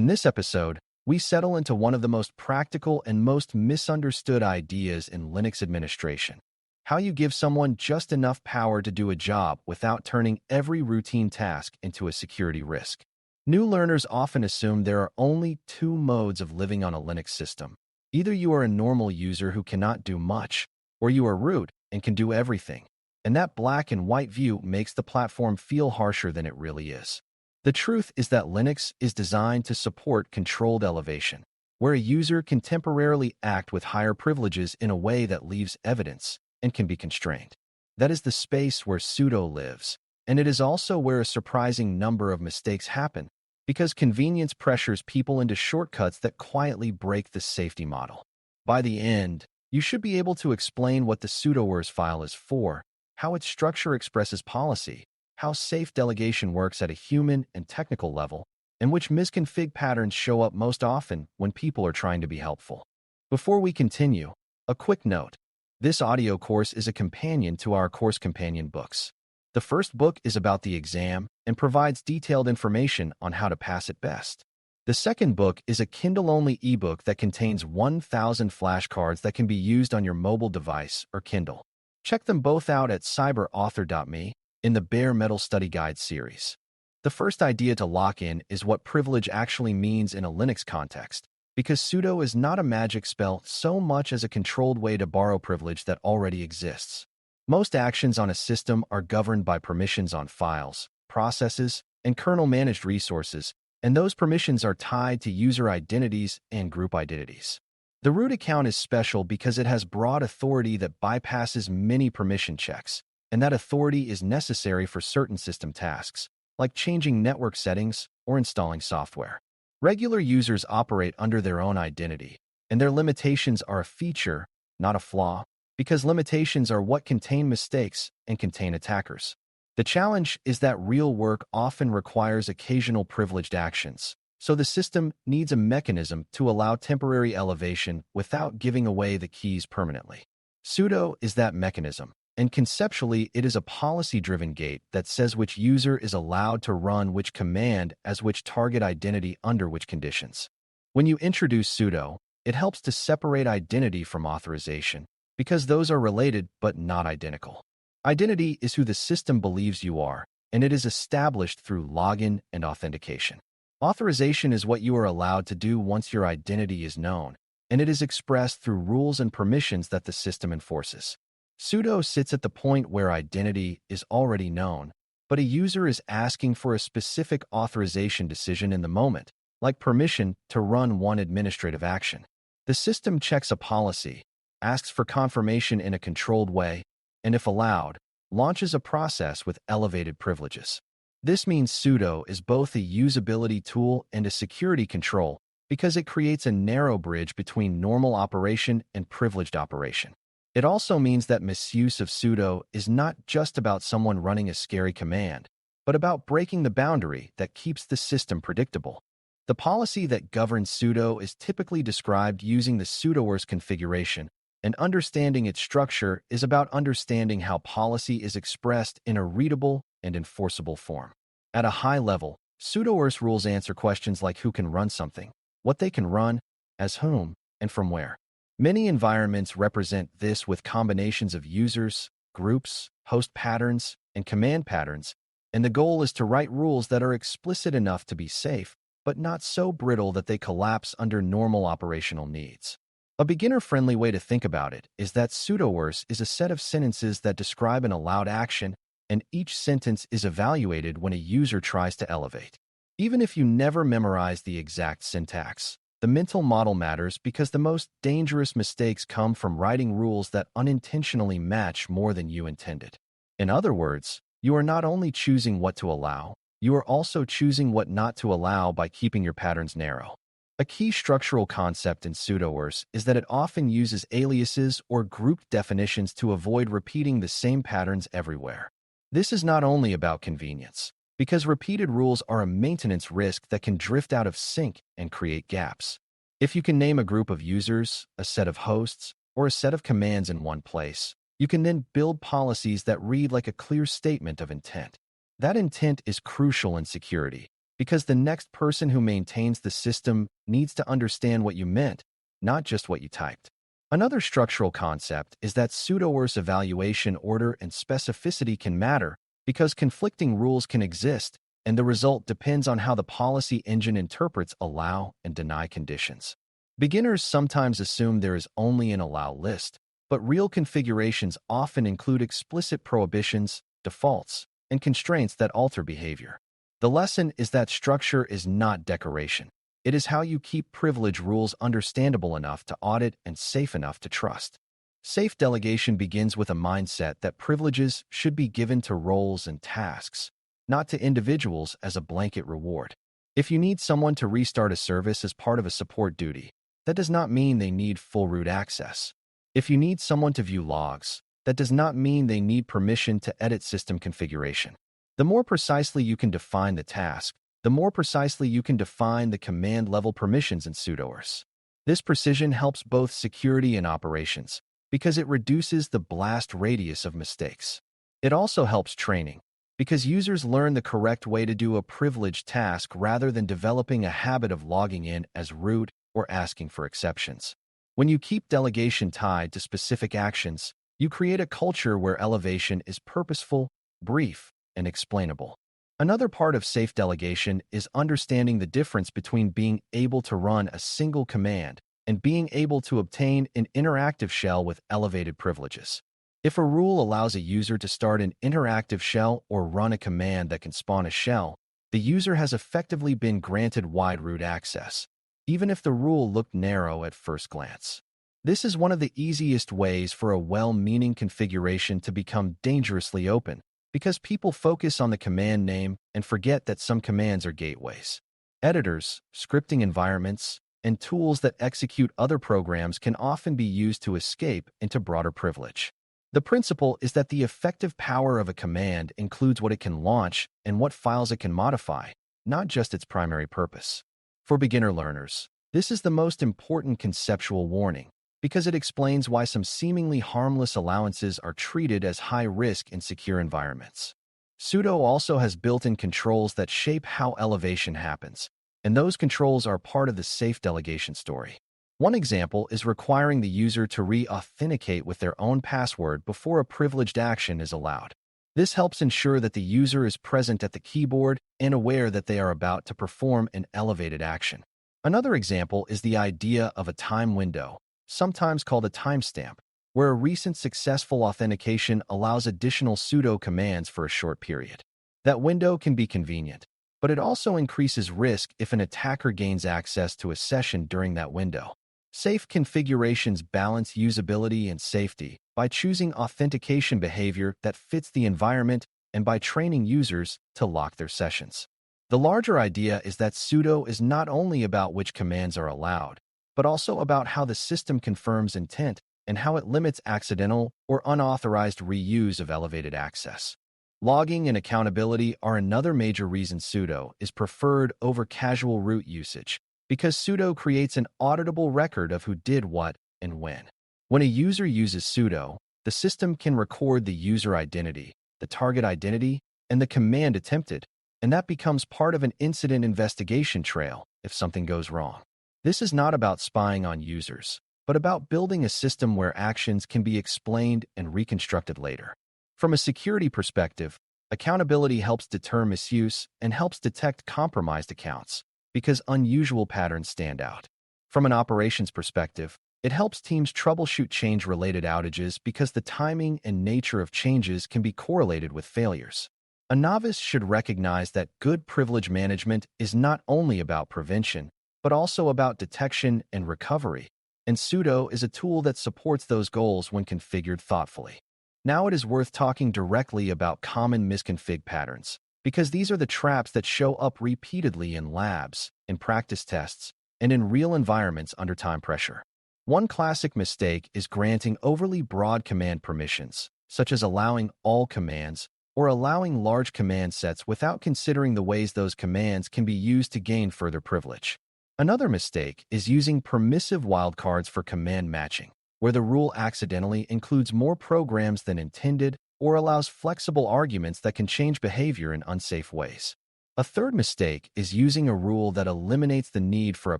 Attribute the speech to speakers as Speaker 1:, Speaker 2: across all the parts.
Speaker 1: In this episode, we settle into one of the most practical and most misunderstood ideas in Linux administration: how you give someone just enough power to do a job without turning every routine task into a security risk. New learners often assume there are only two modes of living on a Linux system. Either you are a normal user who cannot do much, or you are root and can do everything. And that black and white view makes the platform feel harsher than it really is. The truth is that Linux is designed to support controlled elevation, where a user can temporarily act with higher privileges in a way that leaves evidence and can be constrained. That is the space where Sudo lives, and it is also where a surprising number of mistakes happen, because convenience pressures people into shortcuts that quietly break the safety model. By the end, you should be able to explain what the sudoers file is for, how its structure expresses policy, how safe delegation works at a human and technical level, and which misconfig patterns show up most often when people are trying to be helpful. Before we continue, a quick note. This audio course is a companion to our course companion books. The first book is about the exam and provides detailed information on how to pass it best. The second book is a Kindle-only ebook that contains 1,000 flashcards that can be used on your mobile device or Kindle. Check them both out at cyber.Author.me in the Bare Metal Study Guide series. The first idea to lock in is what privilege actually means in a Linux context, because sudo is not a magic spell so much as a controlled way to borrow privilege that already exists. Most actions on a system are governed by permissions on files, processes, and kernel-managed resources, and those permissions are tied to user identities and group identities. The root account is special because it has broad authority that bypasses many permission checks, and that authority is necessary for certain system tasks, like changing network settings or installing software. Regular users operate under their own identity, and their limitations are a feature, not a flaw, because limitations are what contain mistakes and contain attackers. The challenge is that real work often requires occasional privileged actions, so the system needs a mechanism to allow temporary elevation without giving away the keys permanently. Sudo is that mechanism, and conceptually it is a policy-driven gate that says which user is allowed to run which command as which target identity under which conditions. When you introduce sudo, it helps to separate identity from authorization, because those are related but not identical. Identity is who the system believes you are, and it is established through login and authentication. Authorization is what you are allowed to do once your identity is known, and it is expressed through rules and permissions that the system enforces. Sudo sits at the point where identity is already known, but a user is asking for a specific authorization decision in the moment, like permission to run one administrative action. The system checks a policy, asks for confirmation in a controlled way, and if allowed, launches a process with elevated privileges. This means sudo is both a usability tool and a security control because it creates a narrow bridge between normal operation and privileged operation. It also means that misuse of sudo is not just about someone running a scary command, but about breaking the boundary that keeps the system predictable. The policy that governs sudo is typically described using the sudoers configuration, and understanding its structure is about understanding how policy is expressed in a readable and enforceable form. At a high level, sudoers rules answer questions like who can run something, what they can run, as whom, and from where. Many environments represent this with combinations of users, groups, host patterns, and command patterns, and the goal is to write rules that are explicit enough to be safe, but not so brittle that they collapse under normal operational needs. A beginner-friendly way to think about it is that sudoers is a set of sentences that describe an allowed action, and each sentence is evaluated when a user tries to elevate. Even if you never memorize the exact syntax, the mental model matters because the most dangerous mistakes come from writing rules that unintentionally match more than you intended. In other words, you are not only choosing what to allow, you are also choosing what not to allow by keeping your patterns narrow. A key structural concept in sudoers is that it often uses aliases or grouped definitions to avoid repeating the same patterns everywhere. This is not only about convenience, because repeated rules are a maintenance risk that can drift out of sync and create gaps. If you can name a group of users, a set of hosts, or a set of commands in one place, you can then build policies that read like a clear statement of intent. That intent is crucial in security, because the next person who maintains the system needs to understand what you meant, not just what you typed. Another structural concept is that sudoers evaluation order and specificity can matter because conflicting rules can exist, and the result depends on how the policy engine interprets allow and deny conditions. Beginners sometimes assume there is only an allow list, but real configurations often include explicit prohibitions, defaults, and constraints that alter behavior. The lesson is that structure is not decoration. It is how you keep privilege rules understandable enough to audit and safe enough to trust. Safe delegation begins with a mindset that privileges should be given to roles and tasks, not to individuals as a blanket reward. If you need someone to restart a service as part of a support duty, that does not mean they need full root access. If you need someone to view logs, that does not mean they need permission to edit system configuration. The more precisely you can define the task, the more precisely you can define the command-level permissions in sudoers. This precision helps both security and operations because it reduces the blast radius of mistakes. It also helps training because users learn the correct way to do a privileged task rather than developing a habit of logging in as root or asking for exceptions. When you keep delegation tied to specific actions, you create a culture where elevation is purposeful, brief, and explainable. Another part of safe delegation is understanding the difference between being able to run a single command and being able to obtain an interactive shell with elevated privileges. If a rule allows a user to start an interactive shell or run a command that can spawn a shell, the user has effectively been granted wide root access, even if the rule looked narrow at first glance. This is one of the easiest ways for a well-meaning configuration to become dangerously open, because people focus on the command name and forget that some commands are gateways. Editors, scripting environments, and tools that execute other programs can often be used to escape into broader privilege. The principle is that the effective power of a command includes what it can launch and what files it can modify, not just its primary purpose. For beginner learners, this is the most important conceptual warning, because it explains why some seemingly harmless allowances are treated as high risk in secure environments. Sudo also has built-in controls that shape how elevation happens, and those controls are part of the safe delegation story. One example is requiring the user to re-authenticate with their own password before a privileged action is allowed. This helps ensure that the user is present at the keyboard and aware that they are about to perform an elevated action. Another example is the idea of a time window, sometimes called a timestamp, where a recent successful authentication allows additional sudo commands for a short period. That window can be convenient, but it also increases risk if an attacker gains access to a session during that window. Safe configurations balance usability and safety by choosing authentication behavior that fits the environment and by training users to lock their sessions. The larger idea is that sudo is not only about which commands are allowed, but also about how the system confirms intent and how it limits accidental or unauthorized reuse of elevated access. Logging and accountability are another major reason sudo is preferred over casual root usage, because sudo creates an auditable record of who did what and when. When a user uses sudo, the system can record the user identity, the target identity, and the command attempted, and that becomes part of an incident investigation trail if something goes wrong. This is not about spying on users, but about building a system where actions can be explained and reconstructed later. From a security perspective, accountability helps deter misuse and helps detect compromised accounts, because unusual patterns stand out. From an operations perspective, it helps teams troubleshoot change-related outages because the timing and nature of changes can be correlated with failures. A novice should recognize that good privilege management is not only about prevention, but also about detection and recovery, and sudo is a tool that supports those goals when configured thoughtfully. Now it is worth talking directly about common misconfig patterns, because these are the traps that show up repeatedly in labs, in practice tests, and in real environments under time pressure. One classic mistake is granting overly broad command permissions, such as allowing all commands or allowing large command sets without considering the ways those commands can be used to gain further privilege. Another mistake is using permissive wildcards for command matching, where the rule accidentally includes more programs than intended or allows flexible arguments that can change behavior in unsafe ways. A third mistake is using a rule that eliminates the need for a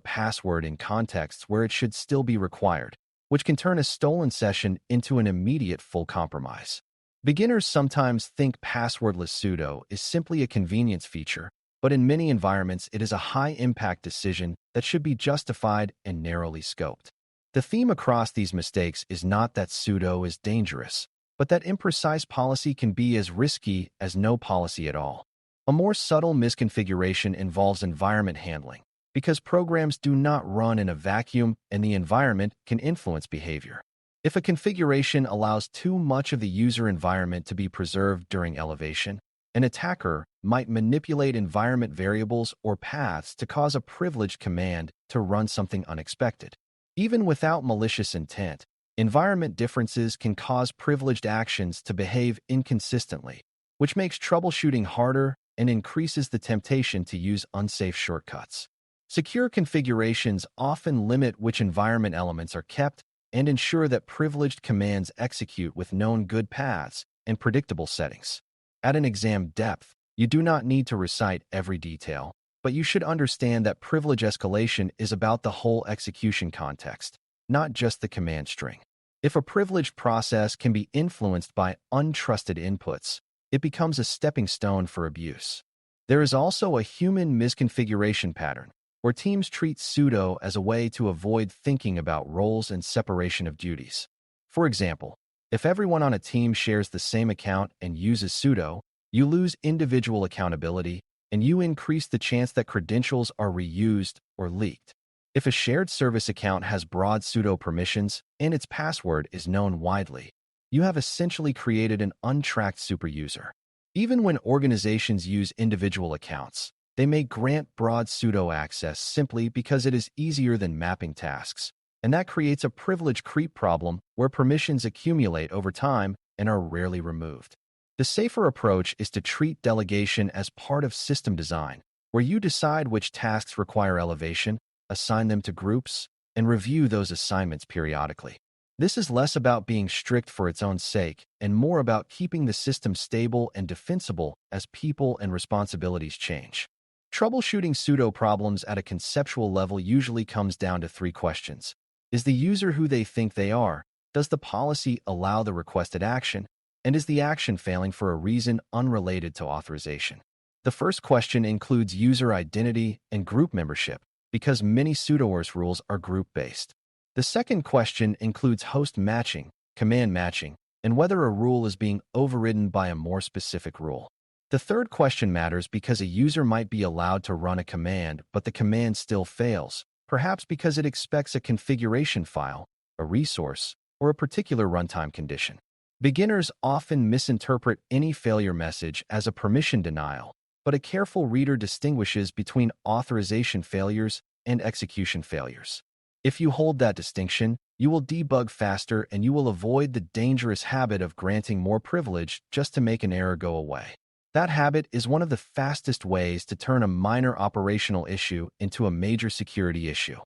Speaker 1: password in contexts where it should still be required, which can turn a stolen session into an immediate full compromise. Beginners sometimes think passwordless sudo is simply a convenience feature, but in many environments it is a high-impact decision that should be justified and narrowly scoped. The theme across these mistakes is not that sudo is dangerous, but that imprecise policy can be as risky as no policy at all. A more subtle misconfiguration involves environment handling, because programs do not run in a vacuum and the environment can influence behavior. If a configuration allows too much of the user environment to be preserved during elevation, an attacker might manipulate environment variables or paths to cause a privileged command to run something unexpected. Even without malicious intent, environment differences can cause privileged actions to behave inconsistently, which makes troubleshooting harder and increases the temptation to use unsafe shortcuts. Secure configurations often limit which environment elements are kept and ensure that privileged commands execute with known good paths and predictable settings. At an exam depth, you do not need to recite every detail, but you should understand that privilege escalation is about the whole execution context, not just the command string. If a privileged process can be influenced by untrusted inputs, it becomes a stepping stone for abuse. There is also a human misconfiguration pattern, where teams treat sudo as a way to avoid thinking about roles and separation of duties. For example, if everyone on a team shares the same account and uses sudo, you lose individual accountability and you increase the chance that credentials are reused or leaked. If a shared service account has broad sudo permissions and its password is known widely, you have essentially created an untracked superuser. Even when organizations use individual accounts, they may grant broad sudo access simply because it is easier than mapping tasks, and that creates a privilege creep problem where permissions accumulate over time and are rarely removed. The safer approach is to treat delegation as part of system design, where you decide which tasks require elevation, assign them to groups, and review those assignments periodically. This is less about being strict for its own sake and more about keeping the system stable and defensible as people and responsibilities change. Troubleshooting sudo problems at a conceptual level usually comes down to three questions. Is the user who they think they are? Does the policy allow the requested action? And is the action failing for a reason unrelated to authorization? The first question includes user identity and group membership, because many sudoers rules are group-based. The second question includes host matching, command matching, and whether a rule is being overridden by a more specific rule. The third question matters because a user might be allowed to run a command, but the command still fails, perhaps because it expects a configuration file, a resource, or a particular runtime condition. Beginners often misinterpret any failure message as a permission denial, but a careful reader distinguishes between authorization failures and execution failures. If you hold that distinction, you will debug faster and you will avoid the dangerous habit of granting more privilege just to make an error go away. That habit is one of the fastest ways to turn a minor operational issue into a major security issue.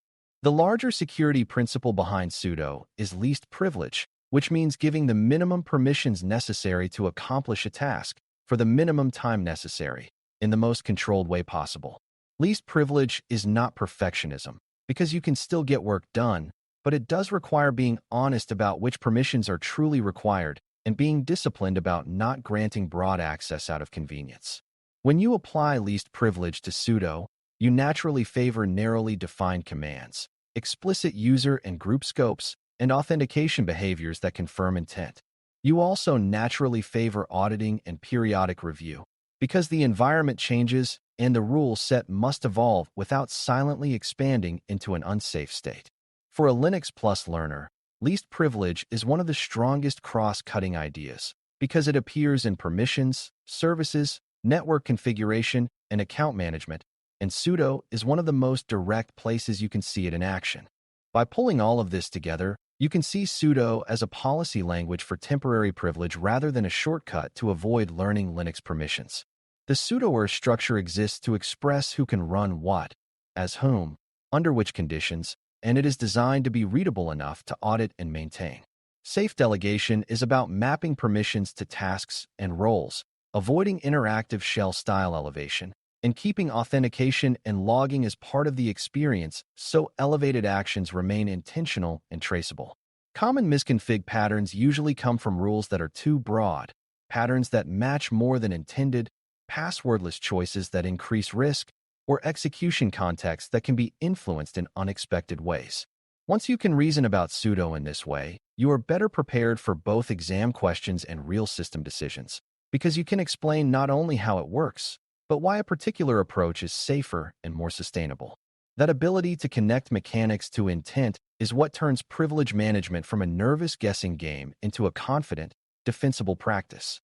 Speaker 1: The larger security principle behind sudo is least privilege, which means giving the minimum permissions necessary to accomplish a task for the minimum time necessary, in the most controlled way possible. Least privilege is not perfectionism, because you can still get work done, but it does require being honest about which permissions are truly required and being disciplined about not granting broad access out of convenience. When you apply least privilege to sudo, you naturally favor narrowly defined commands, explicit user and group scopes, and authentication behaviors that confirm intent. You also naturally favor auditing and periodic review, because the environment changes and the rule set must evolve without silently expanding into an unsafe state. For a Linux Plus learner, least privilege is one of the strongest cross-cutting ideas because it appears in permissions, services, network configuration, and account management, and sudo is one of the most direct places you can see it in action. By pulling all of this together, you can see sudo as a policy language for temporary privilege rather than a shortcut to avoid learning Linux permissions. The sudoers structure exists to express who can run what, as whom, under which conditions, and it is designed to be readable enough to audit and maintain. Safe delegation is about mapping permissions to tasks and roles, avoiding interactive shell-style elevation, And keeping authentication and logging as part of the experience so elevated actions remain intentional and traceable. Common misconfig patterns usually come from rules that are too broad, patterns that match more than intended, passwordless choices that increase risk, or execution contexts that can be influenced in unexpected ways. Once you can reason about Sudo in this way, you are better prepared for both exam questions and real system decisions, because you can explain not only how it works, but why a particular approach is safer and more sustainable. That ability to connect mechanics to intent is what turns privilege management from a nervous guessing game into a confident, defensible practice.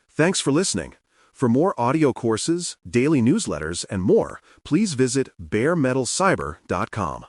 Speaker 2: Thanks for listening. For more audio courses, daily newsletters, and more, please visit baremetalcyber.com.